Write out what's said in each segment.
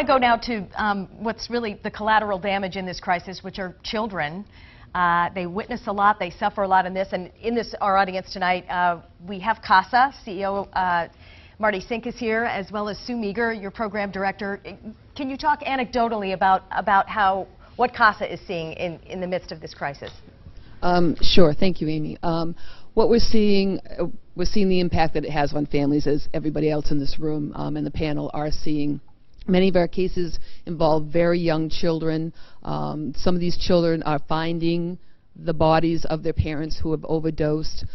want to go now to what's really the collateral damage in this crisis, which are children. They witness a lot, they suffer a lot in this, and in this, our audience tonight, we have CASA, CEO Marty Sink is here, as well as Sue Meager, your program director. Can you talk anecdotally about what CASA is seeing in the midst of this crisis? Sure, thank you, Amy. What we're seeing the impact that it has on families, as everybody else in this room and the panel are seeing. Many of our cases involve very young children. Some of these children are finding the bodies of their parents who have overdosed.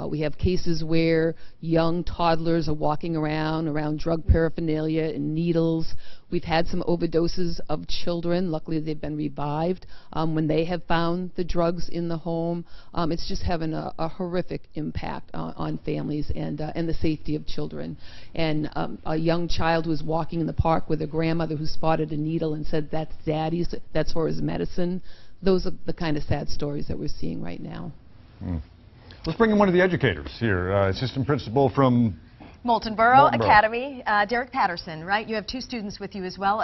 We have cases where young toddlers are walking around drug paraphernalia and needles. We've had some overdoses of children. Luckily, they've been revived when they have found the drugs in the home. It's just having a horrific impact on families and the safety of children. And a young child was walking in the park with a grandmother who spotted a needle and said, "That's Daddy's, that's for his medicine." Those are the kind of sad stories that we're seeing right now. Let's bring in one of the educators here, assistant principal from Moulton Borough Academy, Derek Patterson, right? You have two students with you as well.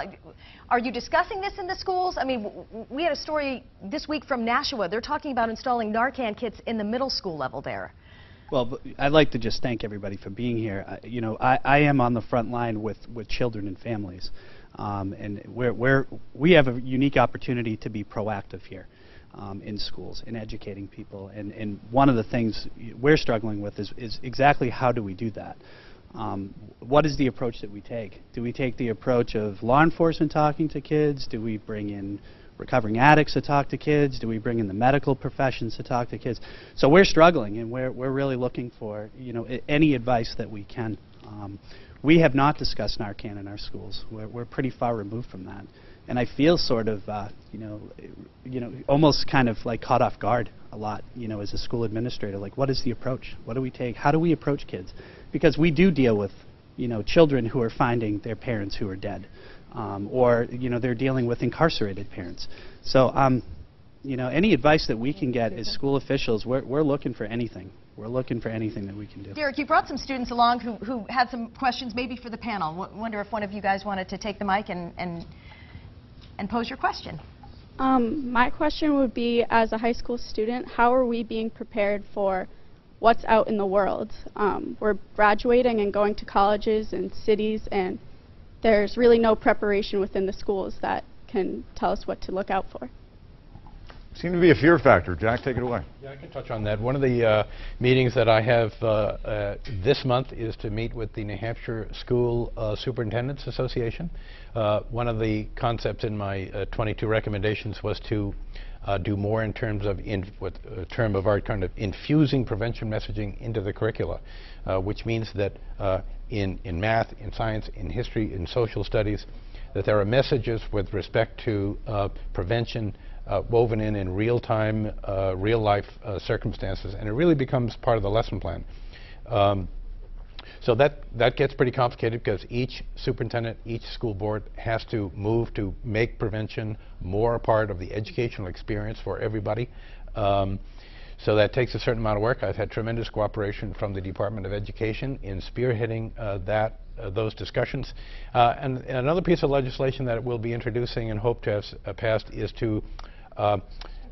Are you discussing this in the schools? I mean, we had a story this week from Nashua. They're talking about installing Narcan kits in the middle school level there. Well, I'd like to just thank everybody for being here. You know, I am on the front line with children and families. And we have a unique opportunity to be proactive here in schools, in educating people. And one of the things we're struggling with is exactly how do we do that? What is the approach that we take? Do we take the approach of law enforcement talking to kids? Do we bring in recovering addicts to talk to kids? Do we bring in the medical professions to talk to kids? So we're struggling, and we're really looking for, you know, any advice that we can. We have not discussed Narcan in our schools. We're pretty far removed from that, and I feel sort of, you know, almost kind of like caught off guard a lot, you know, as a school administrator. Like, what is the approach? What do we take? How do we approach kids? Because we do deal with, you know, children who are finding their parents who are dead, or you know, they're dealing with incarcerated parents. So, you know, any advice that we can get as school officials, we're looking for anything. We're looking for anything that we can do. Derek, you brought some students along who had some questions maybe for the panel. Wonder if one of you guys wanted to take the mic and pose your question. My question would be, as a high school student, how are we being prepared for what's out in the world? We're graduating and going to colleges and cities, and there's really no preparation within the schools that can tell us what to look out for. Seems to be a fear factor. Jack, take it away. Yeah, I can touch on that. One of the meetings that I have this month is to meet with the New Hampshire School Superintendents Association. One of the concepts in my 22 recommendations was to do more in terms of what a term of art, kind of infusing prevention messaging into the curricula, which means that in math, in science, in history, in social studies, that there are messages with respect to prevention woven in real-time, real-life circumstances, and it really becomes part of the lesson plan. So that gets pretty complicated because each superintendent, each school board has to move to make prevention more a part of the educational experience for everybody. So that takes a certain amount of work. I've had tremendous cooperation from the Department of Education in spearheading those discussions. And another piece of legislation that we'll be introducing and hope to have passed is to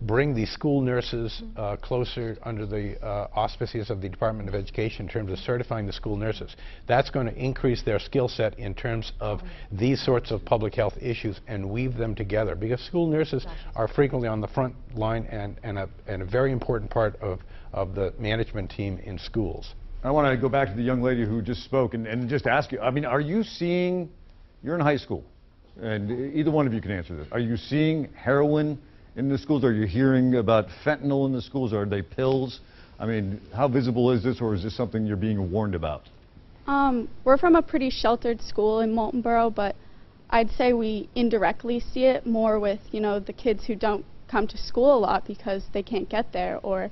bring the school nurses closer under the auspices of the Department of Education in terms of certifying the school nurses. That's going to increase their skill set in terms of these sorts of public health issues and weave them together, because school nurses are frequently on the front line and a very important part of the management team in schools. I want to go back to the young lady who just spoke and just ask you, I mean, are you seeing, you're in high school, and either one of you can answer this, are you seeing heroin in the schools? Are you hearing about fentanyl in the schools? Are they pills? I mean, how visible is this, or is this something you're being warned about? We're from a pretty sheltered school in Moulton Borough, but I'd say we indirectly see it more with, you know, the kids who don't come to school a lot because they can't get there, or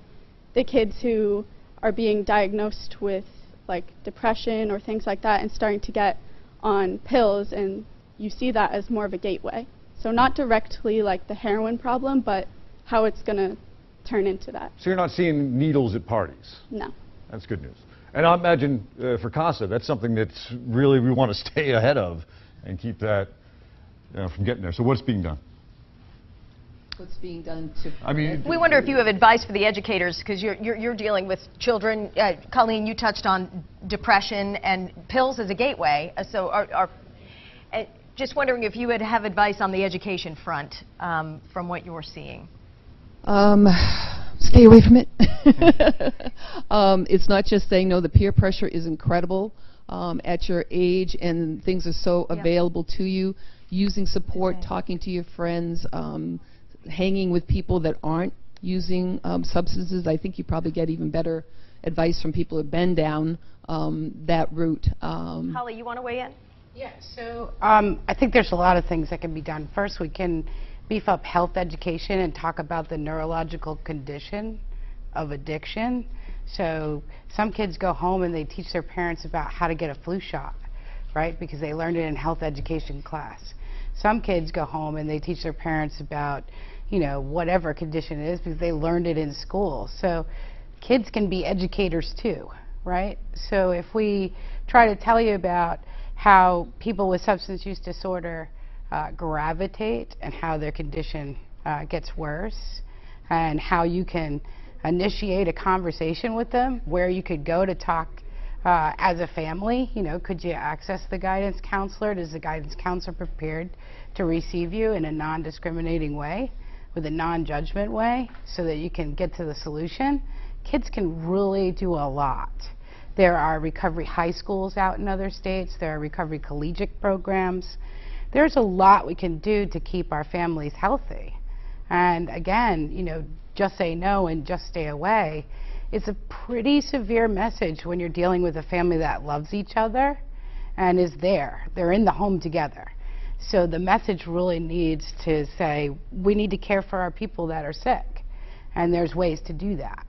the kids who are being diagnosed with like depression or things like that and starting to get on pills, and you see that as more of a gateway. So not directly like the heroin problem, but how it's going to turn into that. So you're not seeing needles at parties? No. That's good news. And I imagine for CASA, that's something that's really we want to stay ahead of and keep that from getting there. So what's being done? What's being done to... I mean, We wonder if you have advice for the educators, because you're dealing with children. Colleen, you touched on depression and pills as a gateway. Just wondering if you would have advice on the education front from what you're seeing. Stay away from it. It's not just saying no. The peer pressure is incredible at your age, and things are so available to you. Using support, talking to your friends, hanging with people that aren't using substances. I think you probably get even better advice from people who've been down that route. Holly, you want to weigh in? Yeah, so I think there's a lot of things that can be done. First, we can beef up health education and talk about the neurological condition of addiction. So some kids go home and they teach their parents about how to get a flu shot, right, because they learned it in health education class. Some kids go home and they teach their parents about, you know, whatever condition it is because they learned it in school. So kids can be educators too, right? So if we try to tell you about how people with substance use disorder gravitate and how their condition gets worse, and how you can initiate a conversation with them, where you could go to talk as a family. You know, could you access the guidance counselor? Is the guidance counselor prepared to receive you in a non-discriminating way, with a non-judgment way, so that you can get to the solution? Kids can really do a lot. There are recovery high schools out in other states. There are recovery collegiate programs. There's a lot we can do to keep our families healthy. And again, you know, just say no and just stay away. It's a pretty severe message when you're dealing with a family that loves each other and is there. They're in the home together. So the message really needs to say, we need to care for our people that are sick. And there's ways to do that.